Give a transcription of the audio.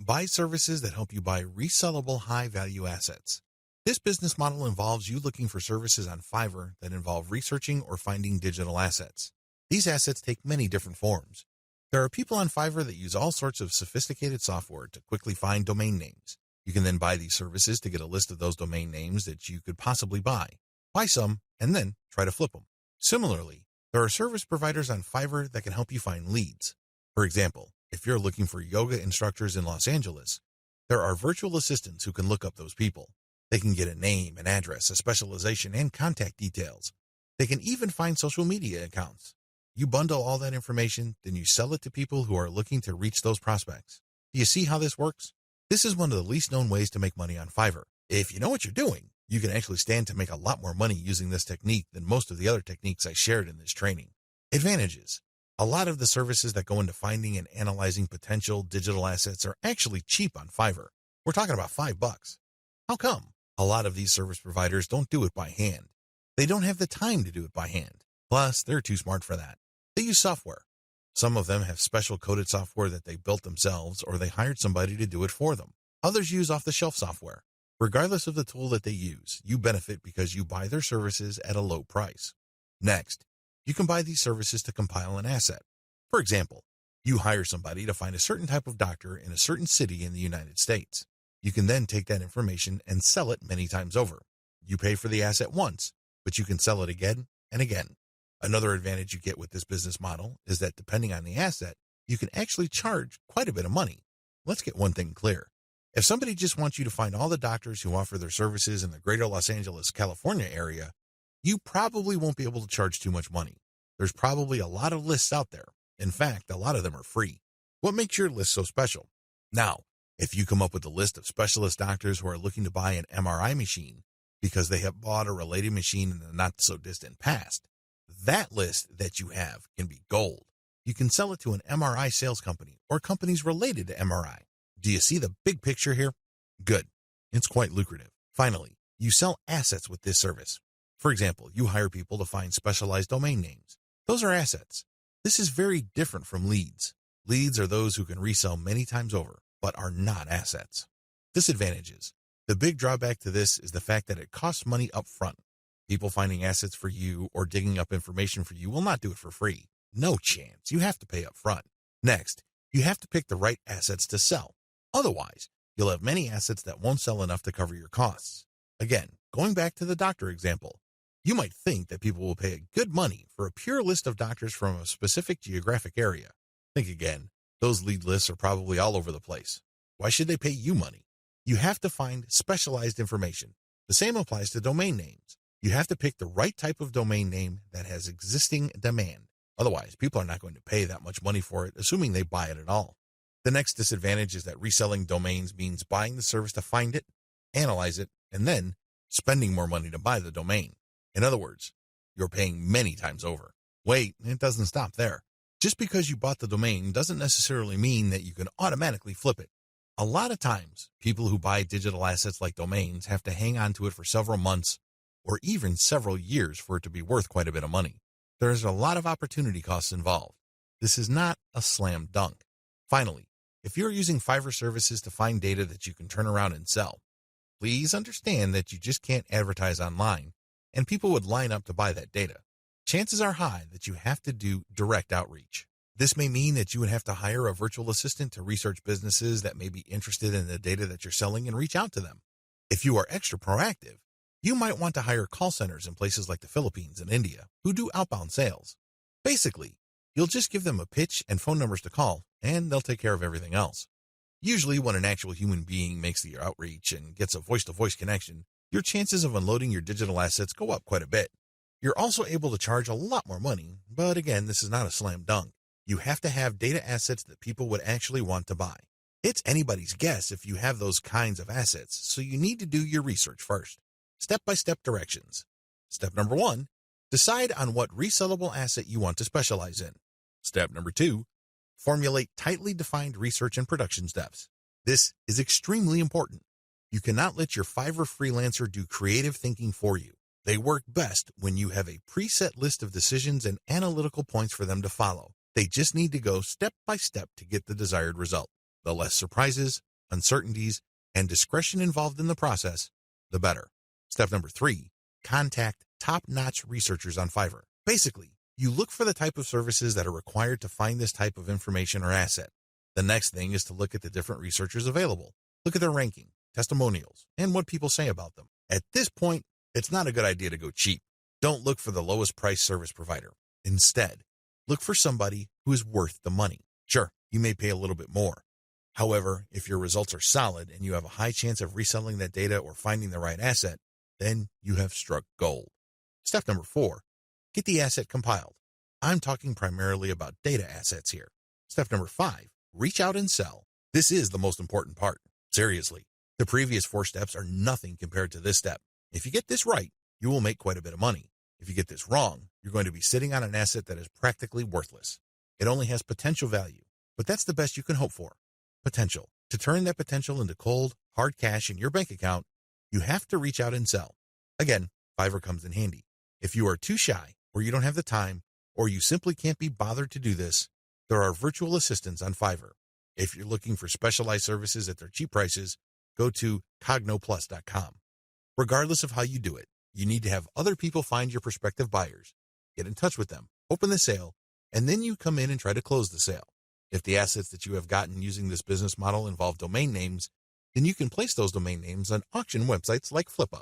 Buy services that help you buy resellable high value assets. This business model involves you looking for services on Fiverr that involve researching or finding digital assets. These assets take many different forms. There are people on Fiverr that use all sorts of sophisticated software to quickly find domain names. You can then buy these services to get a list of those domain names that you could possibly buy. Buy some, and then try to flip them. Similarly, there are service providers on Fiverr that can help you find leads. For example, if you're looking for yoga instructors in Los Angeles, there are virtual assistants who can look up those people. They can get a name, an address, a specialization, and contact details. They can even find social media accounts. You bundle all that information, then you sell it to people who are looking to reach those prospects. Do you see how this works? This is one of the least known ways to make money on Fiverr. If you know what you're doing, you can actually stand to make a lot more money using this technique than most of the other techniques I shared in this training. Advantages. A lot of the services that go into finding and analyzing potential digital assets are actually cheap on Fiverr. We're talking about $5. How come? A lot of these service providers don't do it by hand. They don't have the time to do it by hand. Plus, they're too smart for that. They use software. Some of them have special coded software that they built themselves or they hired somebody to do it for them. Others use off-the-shelf software. Regardless of the tool that they use, you benefit because you buy their services at a low price. Next, you can buy these services to compile an asset. For example, you hire somebody to find a certain type of doctor in a certain city in the United States. You can then take that information and sell it many times over. You pay for the asset once, but you can sell it again and again. Another advantage you get with this business model is that depending on the asset, you can actually charge quite a bit of money. Let's get one thing clear. If somebody just wants you to find all the doctors who offer their services in the greater Los Angeles, California area, you probably won't be able to charge too much money. There's probably a lot of lists out there. In fact, a lot of them are free. What makes your list so special? Now, if you come up with a list of specialist doctors who are looking to buy an MRI machine because they have bought a related machine in the not-so-distant past, that list that you have can be gold. You can sell it to an MRI sales company or companies related to MRI. Do you see the big picture here? Good. It's quite lucrative. Finally, you sell assets with this service. For example, you hire people to find specialized domain names. Those are assets. This is very different from leads. Leads are those who can resell many times over, but are not assets. Disadvantages. The big drawback to this is the fact that it costs money up front. People finding assets for you or digging up information for you will not do it for free. No chance. You have to pay up front. Next, you have to pick the right assets to sell. Otherwise, you'll have many assets that won't sell enough to cover your costs. Again, going back to the doctor example, you might think that people will pay good money for a pure list of doctors from a specific geographic area. Think again. Those lead lists are probably all over the place. Why should they pay you money? You have to find specialized information. The same applies to domain names. You have to pick the right type of domain name that has existing demand. Otherwise, people are not going to pay that much money for it, assuming they buy it at all. The next disadvantage is that reselling domains means buying the service to find it, analyze it, and then spending more money to buy the domain. In other words, you're paying many times over. Wait, it doesn't stop there. Just because you bought the domain doesn't necessarily mean that you can automatically flip it. A lot of times, people who buy digital assets like domains have to hang on to it for several months or even several years for it to be worth quite a bit of money. There's a lot of opportunity costs involved. This is not a slam dunk. Finally, if you're using Fiverr services to find data that you can turn around and sell, please understand that you just can't advertise online and people would line up to buy that data. Chances are high that you have to do direct outreach. This may mean that you would have to hire a virtual assistant to research businesses that may be interested in the data that you're selling and reach out to them. If you are extra proactive, you might want to hire call centers in places like the Philippines and India who do outbound sales. Basically, you'll just give them a pitch and phone numbers to call, and they'll take care of everything else. Usually, when an actual human being makes the outreach and gets a voice-to-voice connection, your chances of unloading your digital assets go up quite a bit. You're also able to charge a lot more money, but again, this is not a slam dunk. You have to have data assets that people would actually want to buy. It's anybody's guess if you have those kinds of assets, so you need to do your research first. Step-by-step directions. Step number 1, decide on what resellable asset you want to specialize in. Step number 2, formulate tightly defined research and production steps. This is extremely important. You cannot let your Fiverr freelancer do creative thinking for you. They work best when you have a preset list of decisions and analytical points for them to follow. They just need to go step by step to get the desired result. The less surprises, uncertainties, and discretion involved in the process, the better. Step number 3, contact top-notch researchers on Fiverr. Basically, you look for the type of services that are required to find this type of information or asset. The next thing is to look at the different researchers available. Look at their ranking, testimonials, and what people say about them. At this point, it's not a good idea to go cheap. Don't look for the lowest price service provider. Instead, look for somebody who is worth the money. Sure, you may pay a little bit more. However, if your results are solid and you have a high chance of reselling that data or finding the right asset, then you have struck gold. Step number 4, get the asset compiled. I'm talking primarily about data assets here. Step number 5, reach out and sell. This is the most important part. Seriously, the previous 4 steps are nothing compared to this step. If you get this right, you will make quite a bit of money. If you get this wrong, you're going to be sitting on an asset that is practically worthless. It only has potential value, but that's the best you can hope for. Potential. To turn that potential into cold, hard cash in your bank account, you have to reach out and sell. Again, Fiverr comes in handy. If you are too shy, or you don't have the time, or you simply can't be bothered to do this, there are virtual assistants on Fiverr. If you're looking for specialized services at their cheap prices, go to cognoplus.com. Regardless of how you do it, you need to have other people find your prospective buyers, get in touch with them, open the sale, and then you come in and try to close the sale. If the assets that you have gotten using this business model involve domain names, then you can place those domain names on auction websites like FlipUp.